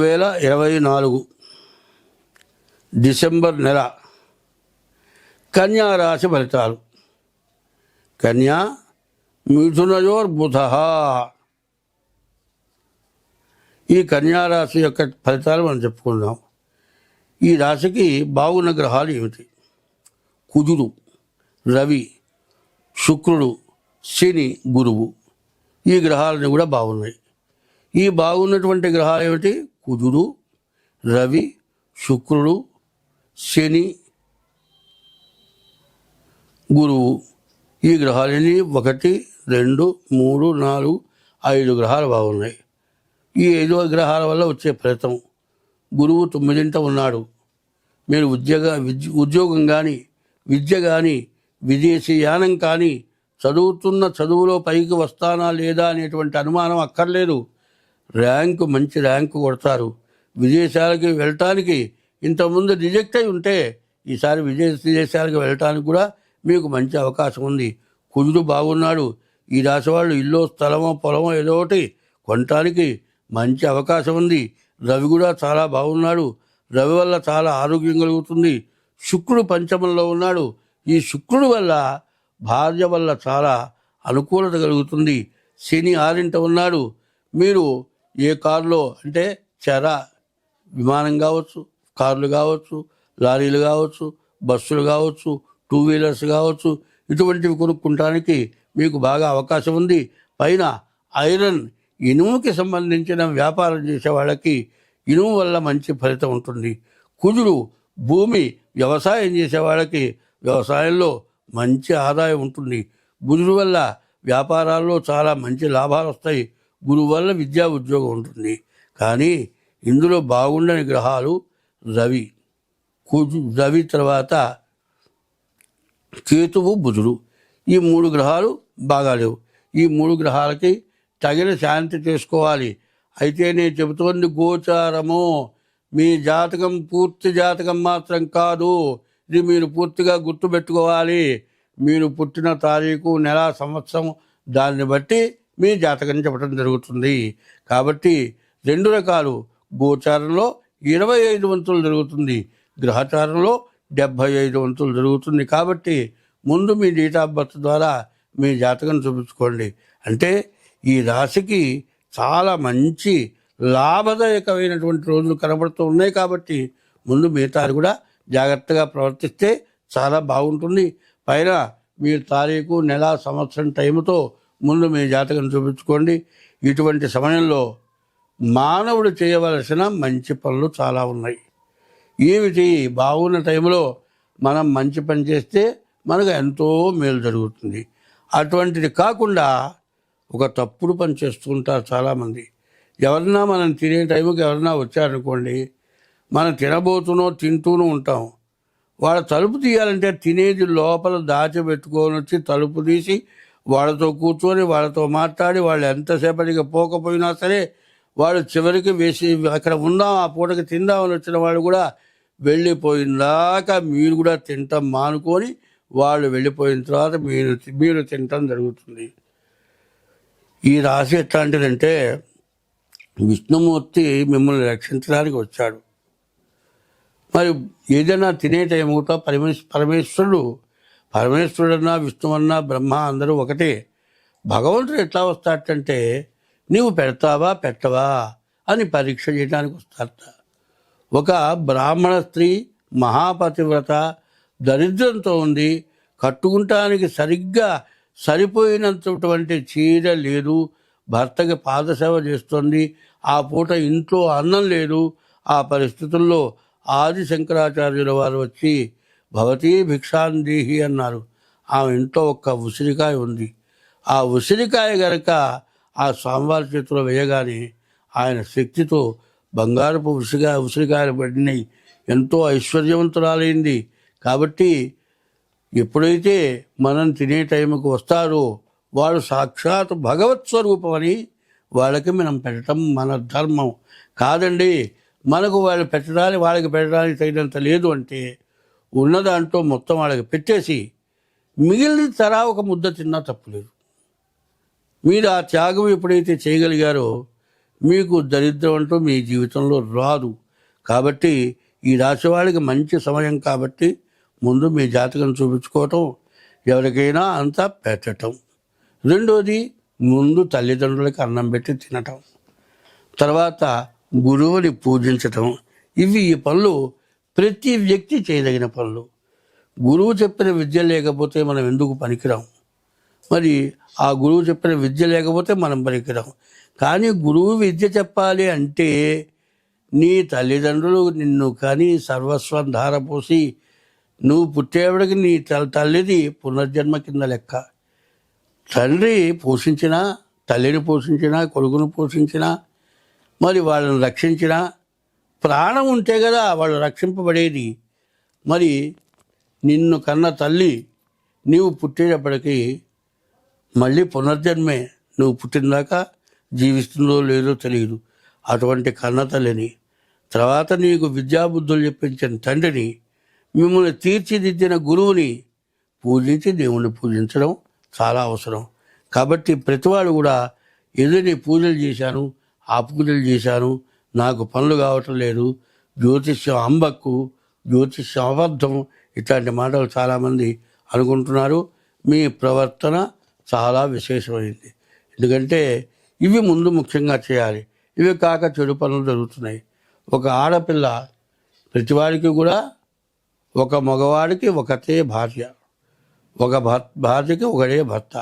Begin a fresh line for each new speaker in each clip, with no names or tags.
2024 December నెల కన్యా రాశి ఫలితాలు. కన్యా మిథునయోర్బుధ. ఈ కన్యా రాశి యొక్క ఫలితాలు మనం చెప్పుకుందాం. ఈ రాశికి బాగున్న గ్రహాలు ఏమిటి? కుజుడు, రవి, శుక్రుడు, శని, గురువు. ఈ గ్రహాలని కూడా బాగున్నాయి. ఈ బాగున్నటువంటి గ్రహాలు ఏమిటి? కుజుడు, రవి, శుక్రుడు, శని, గురువు. ఈ గ్రహాలని 1, 2, 3, 4, 5 గ్రహాలు బాగున్నాయి. ఈ 5 గ్రహాల వల్ల వచ్చే ఫలితం, గురువు 9ంట ఉన్నాడు. మీరు ఉద్యోగం కానీ, విద్య కానీ, విదేశీయానం కానీ, చదువుతున్న చదువులో పైకి వస్తానా లేదా అనేటువంటి అనుమానం అక్కర్లేదు. మంచి ర్యాంకు కొడతారు. విదేశాలకి వెళ్ళటానికి ఇంతకుముందు రిజెక్ట్ అయి ఉంటే ఈసారి విదేశాలకు వెళ్ళటానికి కూడా మీకు మంచి అవకాశం ఉంది. కుజుడు బాగున్నాడు. ఈ రాశి వాళ్ళు ఇల్లు, స్థలమో, పొలమో ఏదో ఒకటి కొనటానికి మంచి అవకాశం ఉంది. రవి కూడా చాలా బాగున్నాడు. రవి వల్ల చాలా ఆరోగ్యం కలుగుతుంది. శుక్రుడు పంచమంలో ఉన్నాడు. ఈ శుక్రుడు వల్ల భార్య వల్ల చాలా అనుకూలత కలుగుతుంది. శని 6ంట ఉన్నాడు. మీరు ఏ కారులో అంటే విమానం కావచ్చు, కార్లు కావచ్చు, లారీలు కావచ్చు, బస్సులు కావచ్చు, 2 వీలర్స్ కావచ్చు, ఇటువంటివి కొనుక్కుంటానికి మీకు బాగా అవకాశం ఉంది. పైన ఐరన్, ఇనుముకి సంబంధించిన వ్యాపారం చేసే వాళ్ళకి ఇనుము వల్ల మంచి ఫలితం ఉంటుంది. కుజుడు భూమి, వ్యవసాయం చేసే వాళ్ళకి వ్యవసాయంలో మంచి ఆదాయం ఉంటుంది. బుధుడు వల్ల వ్యాపారాల్లో చాలా మంచి లాభాలు వస్తాయి. గురువు వల్ల విద్యా ఉద్యోగం ఉంటుంది. కానీ ఇందులో బాగుండని గ్రహాలు రవి తర్వాత కేతువు, బుధుడు. ఈ 3 గ్రహాలు బాగాలేవు. ఈ 3 గ్రహాలకి తగిన శాంతి చేసుకోవాలి. అయితే నేను చెబుతోంది గోచారము, మీ జాతకం పూర్తి జాతకం మాత్రం కాదు. ఇది మీరు పూర్తిగా గుర్తుపెట్టుకోవాలి. మీరు పుట్టిన తారీఖు, నెల, సంవత్సరం, దాన్ని బట్టి మీ జాతకం చెప్పడం జరుగుతుంది. కాబట్టి 2 రకాలు. గోచారంలో 25 వంతులు జరుగుతుంది, గ్రహచారంలో 75 వంతులు జరుగుతుంది. కాబట్టి ముందు మీ డేట్ ఆఫ్ బర్త్ ద్వారా మీ జాతకం చూపించుకోండి. అంటే ఈ రాశికి చాలా మంచి లాభదాయకమైనటువంటి రోజులు కనబడుతూ ఉన్నాయి. కాబట్టి ముందు మిగతాది కూడా జాగ్రత్తగా ప్రవర్తిస్తే చాలా బాగుంటుంది. పైన మీరు తారీఖు, నెల, సంవత్సరం టైంతో ముందు మీ జాతకం చూపించుకోండి. ఇటువంటి సమయంలో మానవుడు చేయవలసిన మంచి పనులు చాలా ఉన్నాయి. ఏమిటి? బాగున్న టైంలో మనం మంచి పని చేస్తే మనకు ఎంతో మేలు జరుగుతుంది. అటువంటిది కాకుండా ఒక తప్పుడు పని చేస్తూ ఉంటారు చాలామంది. ఎవరన్నా మనం తినే టైంకి ఎవరన్నా వచ్చారనుకోండి, మనం తింటూనూ ఉంటాం. వాళ్ళ తలుపు తీయాలంటే తినేది లోపల దాచిపెట్టుకొని వచ్చి తలుపు తీసి వాళ్ళతో కూర్చొని, వాళ్ళతో మాట్లాడి, వాళ్ళు ఎంతసేపటికి పోకపోయినా సరే వాళ్ళు చివరికి వేసి అక్కడ ఉందాం, ఆ పూటకి తిందామని వచ్చిన వాళ్ళు కూడా వెళ్ళిపోయిందాక మీరు కూడా తింటాం మానుకొని వాళ్ళు వెళ్ళిపోయిన తర్వాత మీరు తినటం జరుగుతుంది. ఈ రాశి ఎట్లాంటిదంటే, విష్ణుమూర్తి మిమ్మల్ని రక్షించడానికి వచ్చాడు. మరి ఏదైనా తినే టైం కూడా పరమేశ్వరుడన్నా, విష్ణువన్నా, బ్రహ్మ అందరూ ఒకటే. భగవంతుడు ఎట్లా వస్తాడంటే, నీవు పెడతావా పెట్టవా అని పరీక్ష చేయడానికి వస్తారట. ఒక బ్రాహ్మణ స్త్రీ మహాపతివ్రత దరిద్రంతో ఉంది. కట్టుకుంటానికి సరిగ్గా సరిపోయినంతటువంటి చీర లేదు. భర్తకి పాదసేవ చేస్తుంది. ఆ పూట ఇంట్లో అన్నం లేదు. ఆ పరిస్థితుల్లో ఆది శంకరాచార్యుల వారు వచ్చి భవతీ భిక్షాందేహి అన్నారు. ఆమె ఇంట్లో ఒక్క ఉసిరికాయ ఉంది. ఆ ఉసిరికాయ గనక ఆ స్వామివారి చేతిలో వేయగానే ఆయన శక్తితో బంగారపు ఉసిరికాయలు పడినాయి. ఎంతో ఐశ్వర్యవంతురాలైంది. కాబట్టి ఎప్పుడైతే మనం తినే టైంకి వస్తారో వాడు సాక్షాత్ భగవత్ స్వరూపం అని వాళ్ళకి మనం పెట్టడం మన ధర్మం. కాదండి, మనకు వాళ్ళకి పెట్టడానికి తగినంత లేదు అంటే ఉన్న దాంట్లో మొత్తం వాళ్ళకి పెట్టేసి మిగిలిన తరా ఒక ముద్ద తిన్నా తప్పులేదు. మీరు ఆ త్యాగం ఎప్పుడైతే చేయగలిగారో మీకు దరిద్రం అంటూ మీ జీవితంలో రాదు. కాబట్టి ఈ రాశి వాళ్ళకి మంచి సమయం కాబట్టి ముందు మీ జాతకం చూపించుకోవటం, ఎవరికైనా అంతా పెట్టటం. రెండోది, ముందు తల్లిదండ్రులకి అన్నం పెట్టి తినటం, తర్వాత గురువుని పూజించటం. ఈ పనులు ప్రతి వ్యక్తి చేయదగిన పనులు. గురువు చెప్పిన విద్య లేకపోతే మనం ఎందుకు పనికిరాం? మరి ఆ గురువు చెప్పిన విద్య లేకపోతే మనం పనికిరాం. కానీ గురువు విద్య చెప్పాలి అంటే నీ తల్లిదండ్రులు నిన్ను కానీ సర్వస్వం ధారపోసి నువ్వు పుట్టేవాడికి నీ తల్లిది పునర్జన్మ కింద లెక్క. తండ్రి పోషించినా, తల్లిని పోషించినా, కొడుకును పోషించినా, మరి వాళ్ళని రక్షించినా, ప్రాణం ఉంటే కదా వాళ్ళు రక్షింపబడేది. మరి నిన్ను కన్న తల్లి నీవు పుట్టేటప్పటికీ మళ్ళీ పునర్జన్మే. నువ్వు పుట్టినదాకా జీవిస్తుందో లేదో తెలియదు. అటువంటి కన్న తల్లిని, తర్వాత నీకు విద్యాబుద్ధులు చెప్పించిన తండ్రిని, మిమ్మల్ని తీర్చిదిద్దిన గురువుని పూజించి దేవుణ్ణి పూజించడం చాలా అవసరం. కాబట్టి ప్రతివాడు కూడా ఏదో నేను పూజలు చేశాను, ఆ పూజలు చేశాను, నాకు పనులు కావటం లేదు, జ్యోతిష్యం అంబక్కు, జ్యోతిష్యం అబద్ధం, ఇట్లాంటి మాటలు చాలామంది అనుకుంటున్నారు. మీ ప్రవర్తన చాలా విశేషమైంది. ఎందుకంటే ఇవి ముందు ముఖ్యంగా చేయాలి. ఇవి కాక చెడు పనులు జరుగుతున్నాయి. ఒక ఆడపిల్ల, ప్రతివాడికి కూడా ఒక మగవాడికి ఒకతే భార్య, ఒక భార్యకి ఒకడే భర్త,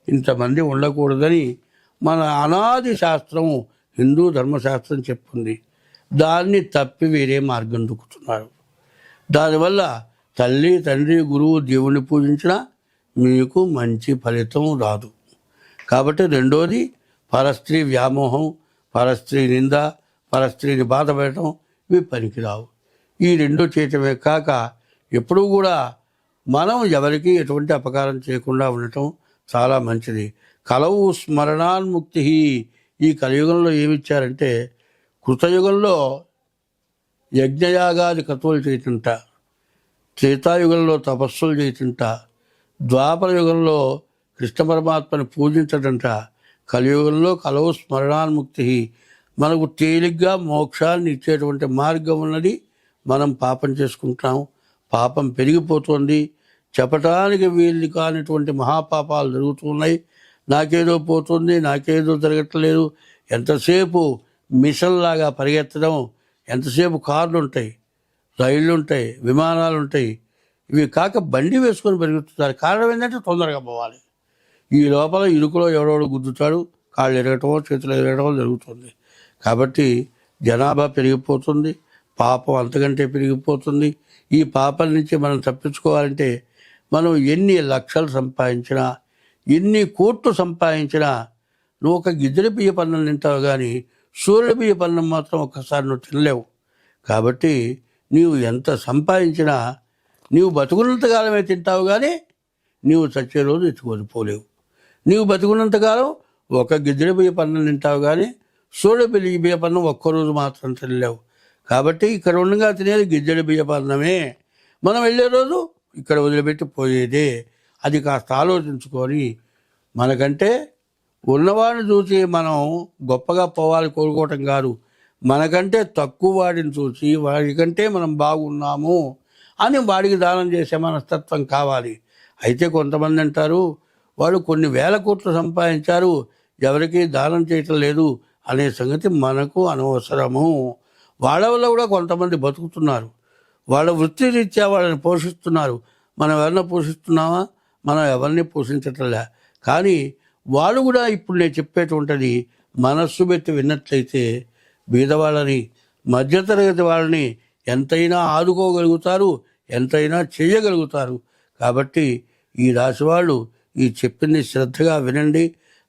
ఇంతమంది ఉండకూడదని మన అనాది శాస్త్రం, హిందూ ధర్మశాస్త్రం చెప్తుంది. దాన్ని తప్పి వేరే మార్గం దొక్కుతున్నారు. దానివల్ల తల్లి, తండ్రి, గురువు, దేవుణ్ణి పూజించినా మీకు మంచి ఫలితం రాదు. కాబట్టి రెండోది, పరస్త్రీ వ్యామోహం, పరస్త్రీ నింద, పరస్త్రీని బాధ పెట్టడం, ఇవి పనికిరావు. ఈ రెండు చేయటమే కాక ఎప్పుడూ కూడా మనం ఎవరికి ఎటువంటి అపకారం చేయకుండా ఉండటం చాలా మంచిది. కలవు స్మరణాన్ముక్తి. ఈ కలియుగంలో ఏమిచ్చారంటే, కృతయుగంలో యజ్ఞయాగాది క్రతువులు చేయటంట, త్రేతాయుగంలో తపస్సులు చేయటంట, ద్వాపర యుగంలో కృష్ణ పరమాత్మని పూజించటంట, కలియుగంలో కలవు స్మరణాన్ముక్తి. మనకు తేలిగ్గా మోక్షాన్ని ఇచ్చేటువంటి మార్గం ఉన్నది. మనం పాపం చేసుకుంటాం, పాపం పెరిగిపోతుంది, చెప్పటానికి వీళ్ళు కానిటువంటి మహాపాపాలు జరుగుతున్నాయి. నాకేదో పోతుంది, నాకేదో జరగట్లేదు, ఎంతసేపు మిషన్లాగా పరిగెత్తడం, ఎంతసేపు కార్లు ఉంటాయి, రైళ్ళు ఉంటాయి, విమానాలు ఉంటాయి, ఇవి కాక బండి వేసుకొని పెరుగుతున్నారు. కారణం ఏంటంటే తొందరగా పోవాలి. ఈ లోపల ఇరుకులో ఎవడోడు గుద్దుతాడు, కాళ్ళు ఎరగటమో చేతులు ఎరగటమో జరుగుతుంది. కాబట్టి జనాభా పెరిగిపోతుంది, పాపం అంతకంటే పెరిగిపోతుంది. ఈ పాపం నుంచి మనం తప్పించుకోవాలంటే మనం ఎన్ని లక్షలు సంపాదించినా, ఎన్ని కోట్లు సంపాదించినా నువ్వు ఒక గిద్దెల బియ్య పన్నం తింటావు, కానీ సూర్యుడి బియ్య పన్నం మాత్రం ఒక్కసారి నువ్వు తినలేవు. కాబట్టి నీవు ఎంత సంపాదించినా నీవు బతుకున్నంతకాలమే తింటావు, కానీ నీవు చచ్చే రోజు ఎత్తుకోలిపోలేవు. నీవు బతుకున్నంతకాలం ఒక గిద్దెల బియ్య పన్నం తింటావు, కానీ సూర్యుడి బియ్య పన్నం ఒక్కరోజు మాత్రం తినలేవు. కాబట్టి ఇక్కడ ఉండగా తినేది గిద్దెల బియ్య పన్నమే. మనం వెళ్ళే రోజు ఇక్కడ వదిలిపెట్టి పోయేదే. అది కాస్త ఆలోచించుకొని, మనకంటే ఉన్నవాడిని చూసి మనం గొప్పగా పోవాలి కోరుకోవటం కాదు, మనకంటే తక్కువ వాడిని చూసి వాడికంటే మనం బాగున్నాము అని వాడికి దానం చేసే మనస్తత్వం కావాలి. అయితే కొంతమంది అంటారు, వాడు కొన్ని వేల కోట్లు సంపాదించారు, ఎవరికీ దానం చేయటం లేదు అనే సంగతి మనకు అనవసరము. వాళ్ళ వల్ల కూడా కొంతమంది బతుకుతున్నారు, వాళ్ళ వృత్తి రీత్యా వాళ్ళని పోషిస్తున్నారు. మనం ఎవరిని పోషిస్తున్నామా? మనం ఎవరిని పోషించటంలే. కానీ వాళ్ళు కూడా ఇప్పుడు నేను చెప్పేటువంటిది మనస్సు పెట్టి విన్నట్లయితే బీదవాళ్ళని, మధ్యతరగతి వాళ్ళని ఎంతైనా ఆదుకోగలుగుతారు, ఎంతైనా చేయగలుగుతారు. కాబట్టి ఈ రాశి వాళ్ళు ఈ చెప్పింది శ్రద్ధగా వినండి.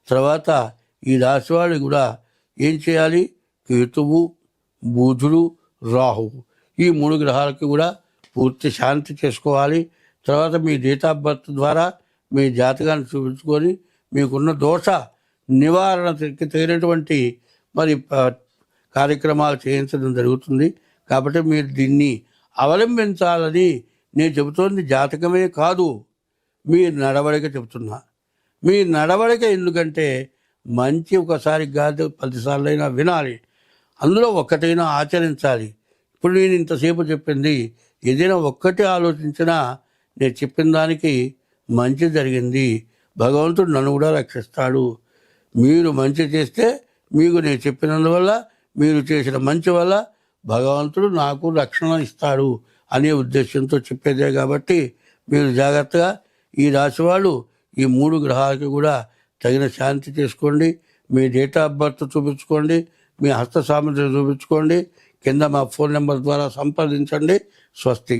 తర్వాత ఈ రాశి వాళ్ళు కూడా ఏం చేయాలి? కేతువు, బుధుడు, రాహువు, ఈ 3 గ్రహాలకి కూడా పూర్తి శాంతి చేసుకోవాలి. తర్వాత మీ డేట్ ఆఫ్ బర్త్ ద్వారా మీ జాతకాన్ని చూపించుకొని మీకున్న దోష నివారణకి తగినటువంటి మరి కార్యక్రమాలు చేయించడం జరుగుతుంది. కాబట్టి మీరు దీన్ని అవలంబించాలని నేను చెబుతోంది జాతకమే కాదు, మీ నడవడిక చెబుతున్నా. మీ నడవడిక ఎందుకంటే మంచి ఒకసారి కాదు 10 సార్లైనా వినాలి, అందులో ఒక్కటైనా ఆచరించాలి. ఇప్పుడు నేను ఇంతసేపు చెప్పింది ఏదైనా ఒక్కటి ఆలోచించినా నేను చెప్పిన దానికి మంచి జరిగింది, భగవంతుడు నన్ను కూడా రక్షిస్తాడు. మీరు మంచి చేస్తే మీకు నేను చెప్పినందువల్ల, మీరు చేసిన మంచి వల్ల భగవంతుడు నాకు రక్షణ ఇస్తాడు అనే ఉద్దేశంతో చెప్పేదే. కాబట్టి మీరు జాగ్రత్తగా ఈ రాశి వాళ్ళు ఈ 3 గ్రహాలకి కూడా తగిన శాంతి చేసుకోండి. మీ డేట్ ఆఫ్ బర్త్ చూపించుకోండి, మీ హస్త సామర్థ్యం చూపించుకోండి. కింద మా ఫోన్ నెంబర్ ద్వారా సంప్రదించండి. స్వస్తి.